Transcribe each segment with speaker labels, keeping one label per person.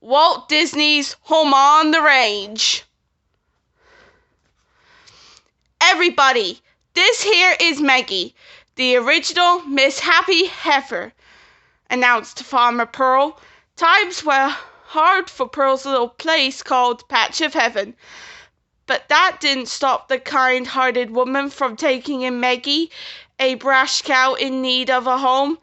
Speaker 1: Walt Disney's Home on the Range. Everybody, this here is Maggie, the original Miss Happy Heifer, announced Farmer Pearl. Times were hard for Pearl's little place called Patch of Heaven, but that didn't stop the kind-hearted woman from taking in Maggie, a brash cow in need of a home.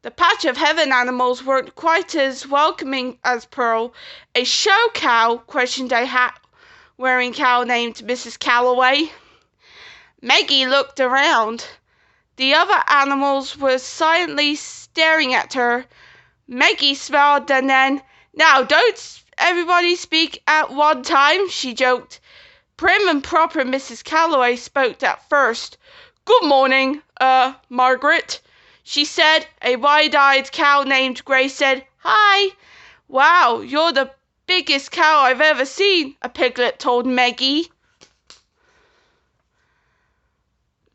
Speaker 1: The Patch of Heaven animals weren't quite as welcoming as Pearl. A show cow? Questioned a hat-wearing cow named Mrs. Calloway. Maggie looked around. The other animals were silently staring at her. Maggie smiled and then, "Now, don't everybody speak at one time," she joked. Prim and proper Mrs. Calloway spoke at first. "Good morning, Margaret," she said. A wide-eyed cow named Grace said, "Hi." "Wow, you're the biggest cow I've ever seen," a piglet told Maggie.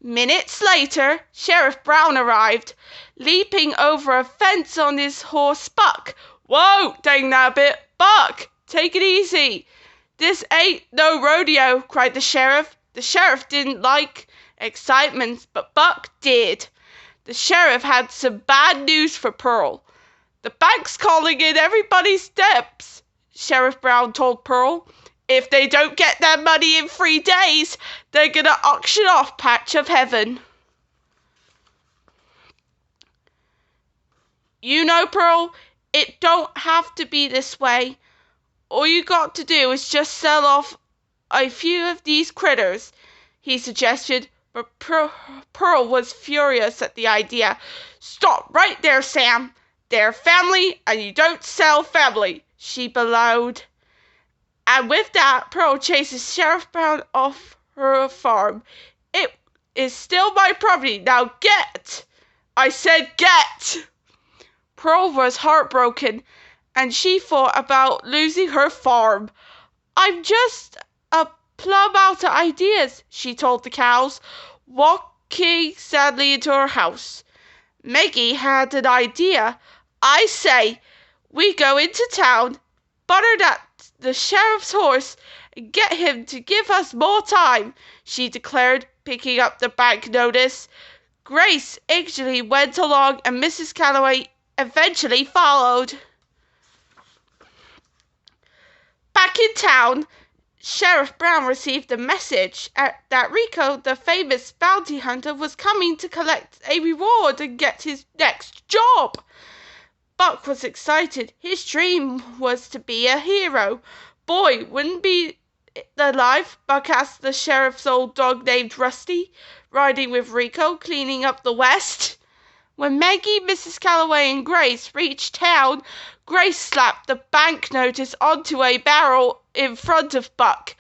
Speaker 1: Minutes later, Sheriff Brown arrived, leaping over a fence on his horse Buck. "Whoa, dang nabbit, Buck, take it easy. This ain't no rodeo," cried the sheriff. The sheriff didn't like excitement, but Buck did. The sheriff had some bad news for Pearl. "The bank's calling in everybody's debts," Sheriff Brown told Pearl. "If they don't get their money in 3 days, they're gonna auction off Patch of Heaven." "You know, Pearl, it don't have to be this way. All you got to do is just sell off a few of these critters," he suggested, but Pearl was furious at the idea. "Stop right there, Sam. They're family, and you don't sell family," she bellowed. And with that, Pearl chases Sheriff Brown off her farm. "It is still my property. Now get! I said get!" Pearl was heartbroken, and she thought about losing her farm. "I'm just a plumb out of ideas," she told the cows, walking sadly into her house. Maggie had an idea. "I say, we go into town, butter that the sheriff's horse, and get him to give us more time," she declared, picking up the bank notice. Grace eagerly went along, and Mrs. Calloway eventually followed. Back in town, Sheriff Brown received a message that Rico, the famous bounty hunter, was coming to collect a reward and get his next job. Buck was excited. His dream was to be a hero. "Boy, wouldn't be the life?" Buck asked the sheriff's old dog named Rusty, riding with Rico, cleaning up the West. When Maggie, Mrs. Calloway, and Grace reached town, Grace slapped the bank notice onto a barrel in front of Buck.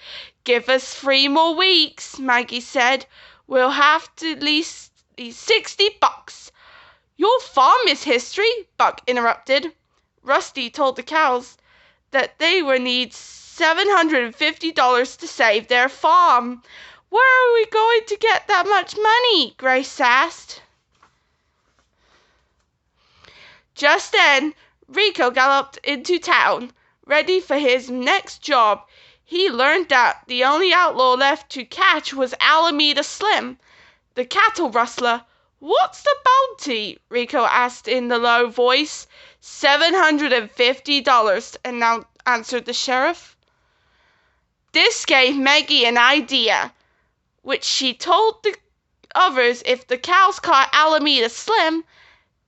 Speaker 1: "Give us 3 more weeks," Maggie said. "We'll have to lease $60. "Your farm is history," Buck interrupted. Rusty told the cows that they would need $750 to save their farm. "Where are we going to get that much money?" Grace asked. Just then, Rico galloped into town, ready for his next job. He learned that the only outlaw left to catch was Alameda Slim, the cattle rustler. "What's the bounty?" Rico asked in the low voice. $750, answered the sheriff. This gave Maggie an idea, which she told the others. If the cows caught Alameda Slim,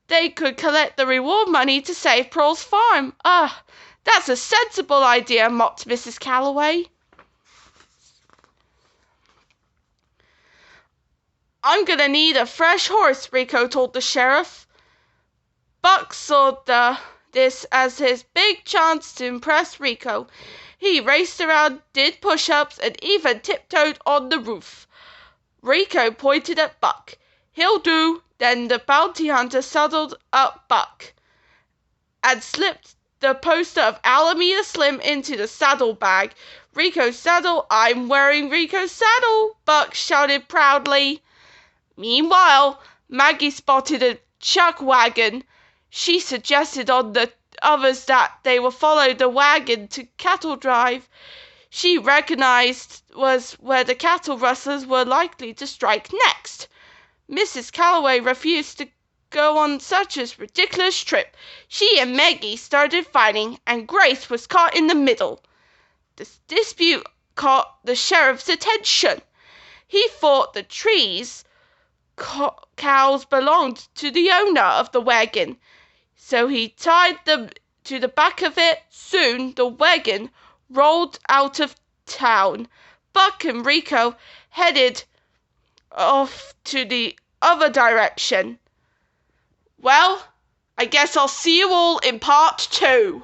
Speaker 1: they could collect the reward money to save Pearl's farm. That's a sensible idea," mocked Mrs. Calloway. "I'm gonna need a fresh horse," Rico told the sheriff. Buck saw this as his big chance to impress Rico. He raced around, did push-ups, and even tiptoed on the roof. Rico pointed at Buck. "He'll do." Then the bounty hunter saddled up Buck and slipped the poster of Alameda Slim into the saddlebag. "Rico's saddle, I'm wearing Rico's saddle," Buck shouted proudly. Meanwhile, Maggie spotted a chuck wagon. She suggested on the others that they would follow the wagon to cattle drive she recognized was where the cattle rustlers were likely to strike next. Mrs. Calloway refused to go on such a ridiculous trip. She and Maggie started fighting, and Grace was caught in the middle. This dispute caught the sheriff's attention. He thought the trees cows belonged to the owner of the wagon, so he tied them to the back of it. Soon the wagon rolled out of town. Buck and Rico headed off to the other direction. Well, I guess I'll see you all in part 2.